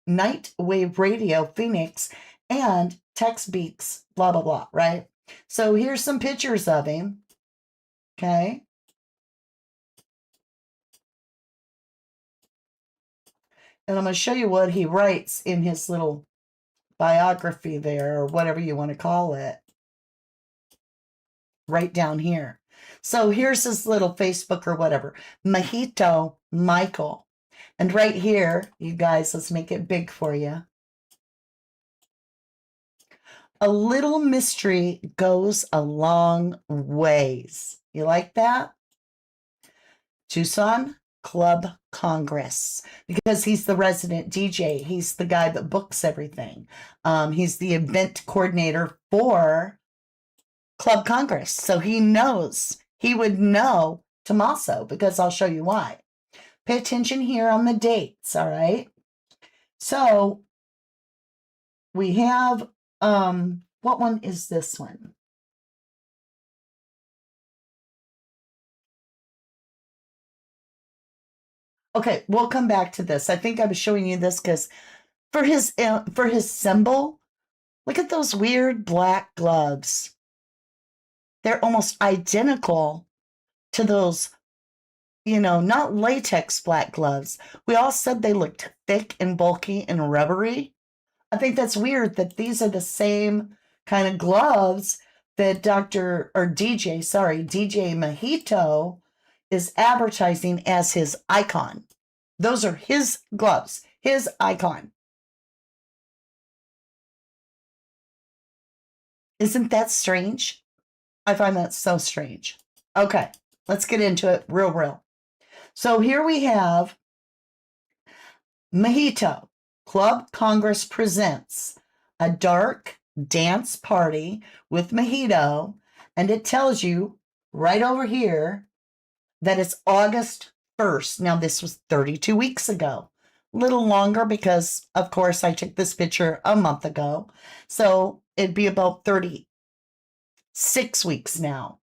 S1: Nightwave Radio Phoenix and Tex Beats, blah, blah, blah, right? So here's some pictures of him, okay? And I'm going to show you what he writes in his little biography there, or whatever you want to call it, right down here. So here's his little Facebook or whatever, Mojito Michael. And right here, you guys, let's make it big for you. A little mystery goes a long ways. You like that? Tucson Club Congress, because he's the resident DJ. He's the guy that books everything. He's the event coordinator for Club Congress. So he would know Tommaso, because I'll show you why. Pay attention here on the dates, all right? So we have, what one is this one? Okay, we'll come back to this. I think I was showing you this because for his symbol, look at those weird black gloves. They're almost identical to those, not latex black gloves. We all said they looked thick and bulky and rubbery. I think that's weird that these are the same kind of gloves that DJ Mojito is advertising as his icon. Those are his gloves, his icon. Isn't that strange? I find that so strange. Okay, let's get into it real. So here we have Mojito. Club Congress presents a dark dance party with Mojito, and it tells you right over here that it's August 1st. Now, this was 32 weeks ago. A little longer because, of course, I took this picture a month ago. So it'd be about 36 weeks now,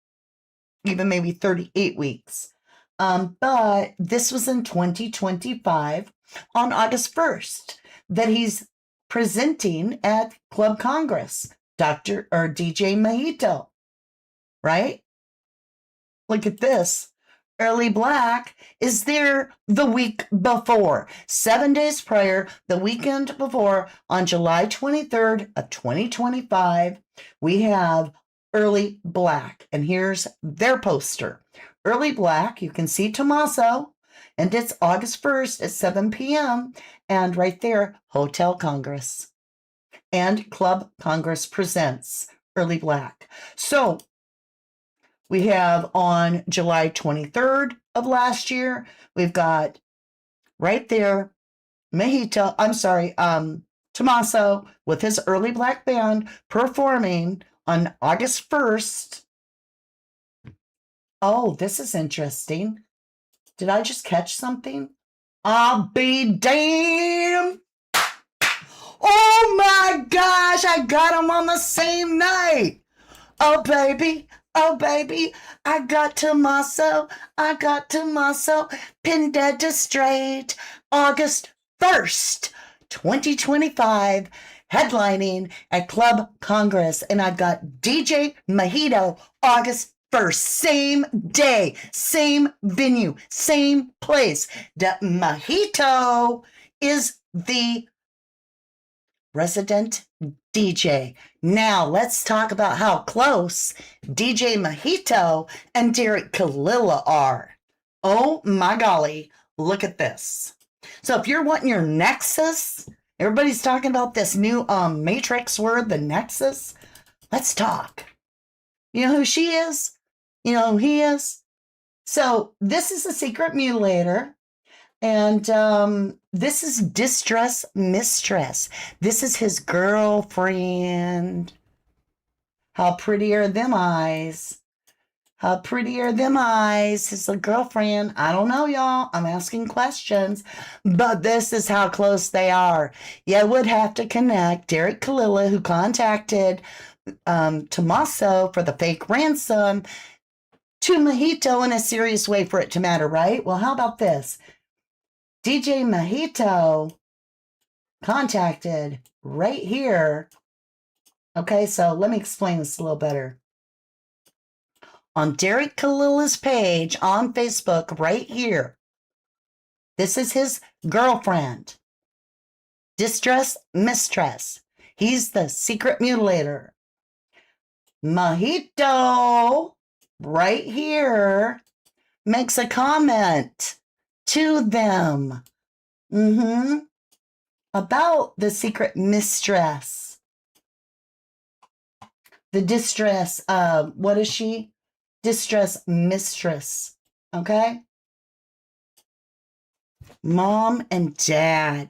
S1: even maybe 38 weeks. But this was in 2025 on August 1st that he's presenting at Club Congress, DJ Mojito, right? Look at this. Early Black is there the week before, 7 days prior, the weekend before, on July 23rd of 2025, we have Early Black. And here's their poster. Early Black, you can see Tommaso, and it's August 1st at 7 p.m. And right there, Hotel Congress. And Club Congress presents Early Black. So we have on July 23rd of last year, we've got right there, Tommaso with his Early Black band performing on August 1st. Oh, this is interesting. Did I just catch something? I'll be damned. Oh my gosh, I got them on the same night. Oh baby, I got Tommaso, pinned dead to straight, August 1st, 2025, headlining at Club Congress, and I've got DJ Mojito, August 1st, same day, same venue, same place. The Mojito is the resident DJ. Now let's talk about how close DJ Mojito and Derek Callella are. Oh my golly, look at this. So if you're wanting your nexus, everybody's talking about this new matrix word, the nexus. Let's talk. You know who she is? You know who he is? So this is a secret mutilator. And this is Distress Mistress. This is his girlfriend. How pretty are them eyes? How pretty are them eyes? His girlfriend. I don't know, y'all. I'm asking questions. But this is how close they are. You would have to connect Derek Callella, who contacted Tommaso for the fake ransom, to Mojito in a serious way for it to matter, right? Well, how about this? DJ Mojito contacted right here. Okay, so let me explain this a little better. On Derek Callalla's page on Facebook, right here, this is his girlfriend, Distress Mistress. He's the secret mutilator. Mojito, right here, makes a comment to them about the secret mistress. The distress, what is she? Distress mistress, okay? Mom and dad.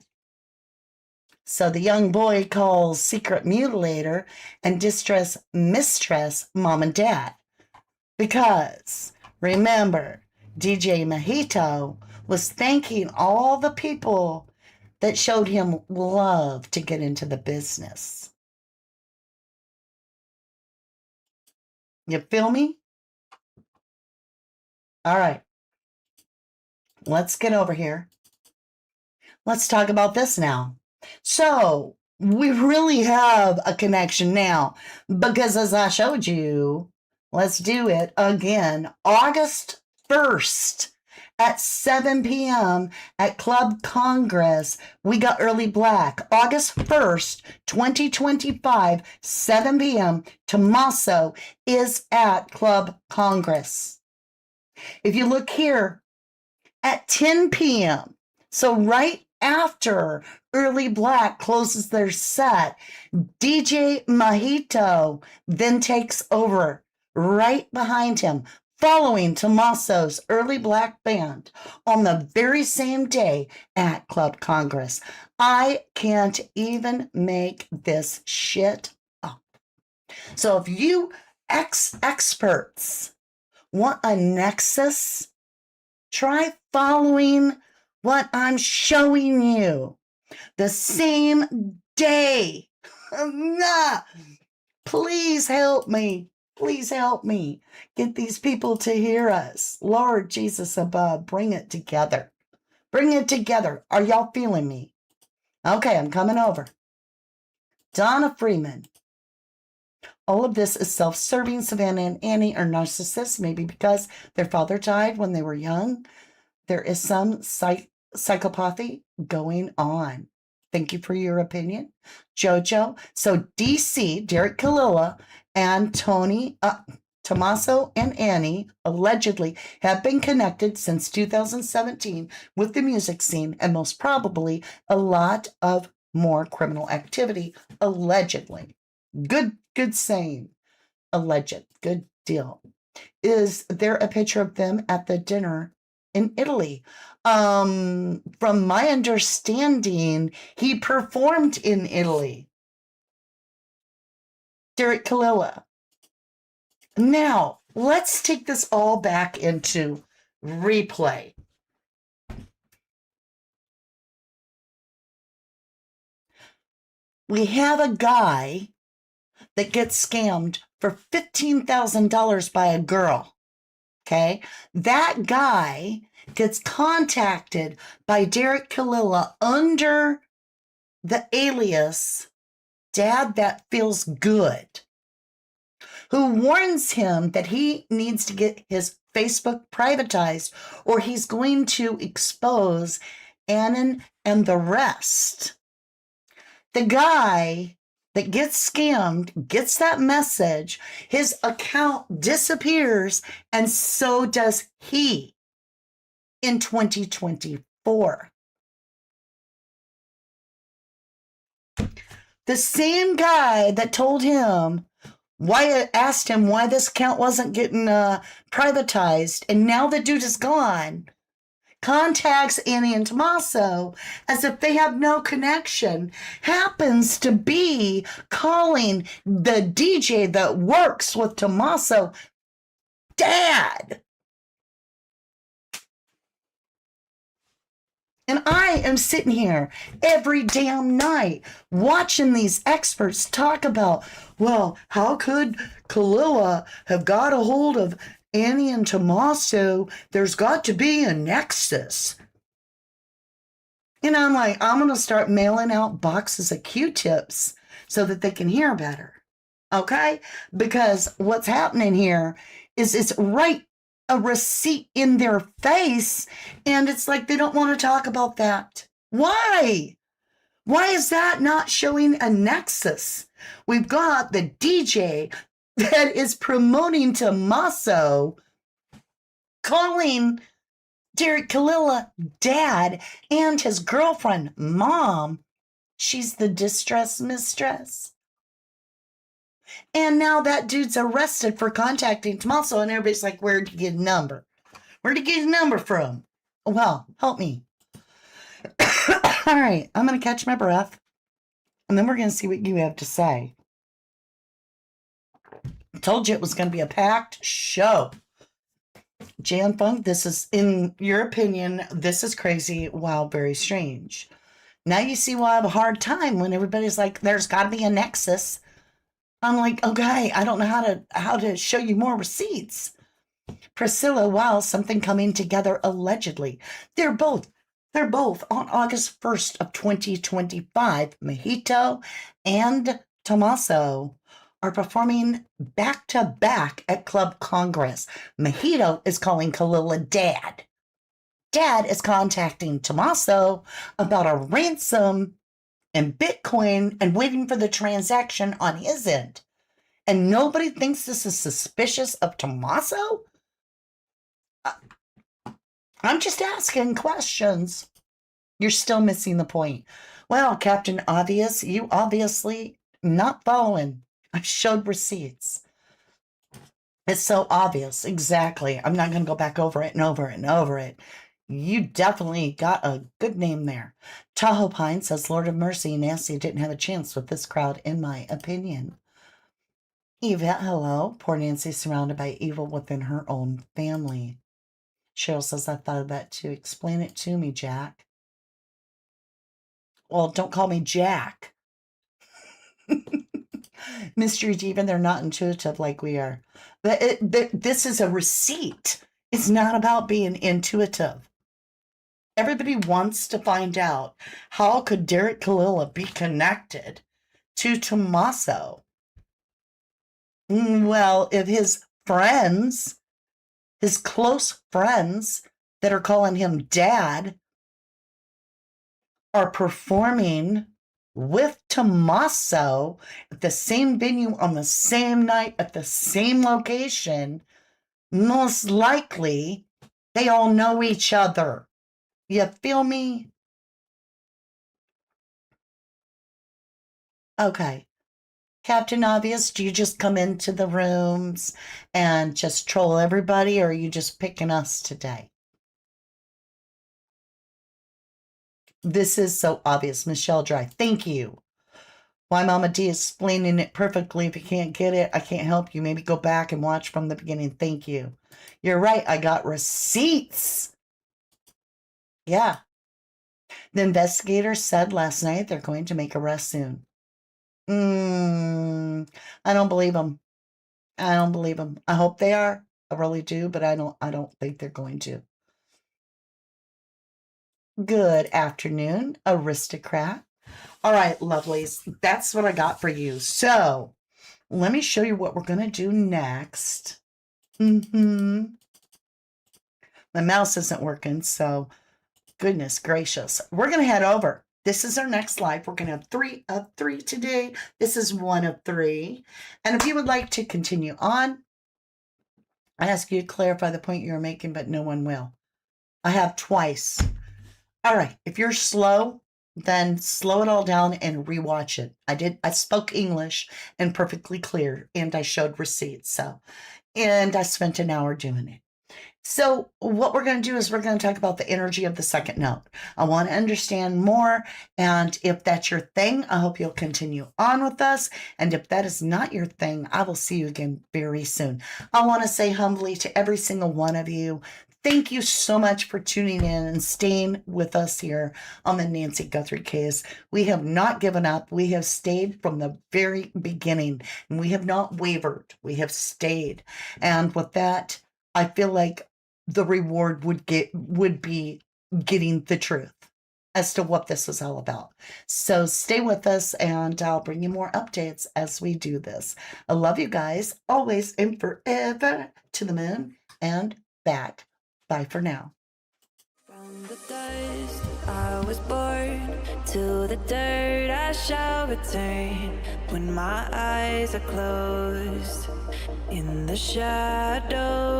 S1: So the young boy calls secret mutilator and distress mistress mom and dad. Because, remember, DJ Mojito was thanking all the people that showed him love to get into the business. You feel me? All right. Let's get over here. Let's talk about this now. So, we really have a connection now because as I showed you, let's do it again. August 1st at 7 p.m. at Club Congress, we got Early Black. August 1st, 2025, 7 p.m. Tommaso is at Club Congress. If you look here, at 10 p.m., so right after Early Black closes their set, DJ Mojito then takes over right behind him, following Tommaso's Early Black band on the very same day at Club Congress. I can't even make this shit up. So if you experts want a nexus, try following what I'm showing you. The same day. Please help me. Please help me. Get these people to hear us. Lord Jesus above, bring it together. Bring it together. Are y'all feeling me? Okay, I'm coming over. Donna Freeman. All of this is self-serving. Savannah and Annie are narcissists, maybe because their father died when they were young. There is some psychopathy going on. Thank you for your opinion, Jojo. So DC, Derek Callella, and Tommaso and Annie allegedly have been connected since 2017 with the music scene, and most probably a lot of more criminal activity, allegedly. Good saying. Alleged. Good deal. Is there a picture of them at the dinner in Italy? From my understanding, he performed in Italy. Derek Callella. Now, let's take this all back into replay. We have a guy that gets scammed for $15,000 by a girl. Okay? That guy gets contacted by Derick Calella under the alias Dad That Feels Good, who warns him that he needs to get his Facebook privatized or he's going to expose Annan and the rest. The guy that gets scammed gets that message, his account disappears, and so does he in 2024. The same guy that told him asked him why this account wasn't getting privatized, and now the dude is gone, contacts Annie and Tommaso as if they have no connection, happens to be calling the DJ that works with Tommaso Dad. And I am sitting here every damn night watching these experts talk about, well, how could Callella have got a hold of Annie and Tommaso? There's got to be a nexus. And I'm like, I'm going to start mailing out boxes of Q-tips so that they can hear better. Okay? Because what's happening here is it's right a receipt in their face, and it's like they don't want to talk about that. Why? Why is that not showing a nexus? We've got the DJ that is promoting Tommaso, calling Derick Callella Dad, and his girlfriend Mom. She's the distress mistress. And now that dude's arrested for contacting Tommaso, and everybody's like, where'd you get a number? Where'd you get his number from? Well, help me. All right, I'm going to catch my breath, and then we're going to see what you have to say. I told you it was going to be a packed show. Jan Funk, this is, in your opinion, this is crazy, wow, very strange. Now you see why I have a hard time when everybody's like, there's got to be a nexus. I'm like, okay, I don't know how to show you more receipts. Priscilla, wow, something coming together allegedly. They're both on August 1st of 2025. Mojito and Tommaso are performing back to back at Club Congress. Mojito is calling Callella Dad. Dad is contacting Tommaso about a ransom and Bitcoin and waiting for the transaction on his end. And nobody thinks this is suspicious of Tommaso? I'm just asking questions. You're still missing the point. Well, Captain Obvious, you obviously not following. I showed receipts. It's so obvious. Exactly. I'm not going to go back over it and over it and over it. You definitely got a good name there. Tahoe Pine says, Lord of Mercy, Nancy didn't have a chance with this crowd, in my opinion. Yvette, hello. Poor Nancy surrounded by evil within her own family. Cheryl says, I thought of that too. Explain it to me, Jack. Well, don't call me Jack. Mystery Diva, they're not intuitive like we are. But this is a receipt. It's not about being intuitive. Everybody wants to find out, how could Derick Callella be connected to Tommaso? Well, if his friends, his close friends that are calling him dad, are performing with Tommaso at the same venue on the same night at the same location, most likely they all know each other. You feel me? Okay. Captain Obvious, do you just come into the rooms and just troll everybody, or are you just picking us today? This is so obvious. Michelle Dry, thank you. Why Mama D is explaining it perfectly. If you can't get it, I can't help you. Maybe go back and watch from the beginning. Thank you. You're right. I got receipts. Yeah. The investigator said last night they're going to make arrests soon. I don't believe them. I don't believe them. I hope they are. I really do, but I don't think they're going to. Good afternoon, aristocrat. All right, lovelies, that's what I got for you. So let me show you what we're going to do next. My mouse isn't working, so goodness gracious. We're going to head over. This is our next live. We're going to have 3 of 3 today. This is 1 of 3. And if you would like to continue on, I ask you to clarify the point you're making, but no one will. I have twice. All right. If you're slow, then slow it all down and rewatch it. I spoke English and perfectly clear, and I showed receipts. And I spent an hour doing it. So what we're going to do is we're going to talk about the energy of the second note. I want to understand more. And if that's your thing, I hope you'll continue on with us. And if that is not your thing, I will see you again very soon. I want to say humbly to every single one of you, thank you so much for tuning in and staying with us here on the Nancy Guthrie case. We have not given up. We have stayed from the very beginning, and we have not wavered. We have stayed. And with that, I feel like the reward would be getting the truth as to what this is all about. So stay with us, and I'll bring you more updates as we do this. I love you guys, always and forever, to the moon and back. Bye for now.
S10: From the dust I was born, to the dirt I shall return. When my eyes are closed, in the shadows,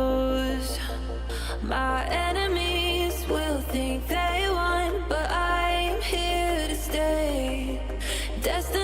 S10: my enemies will think they won, but I'm here to stay. Destiny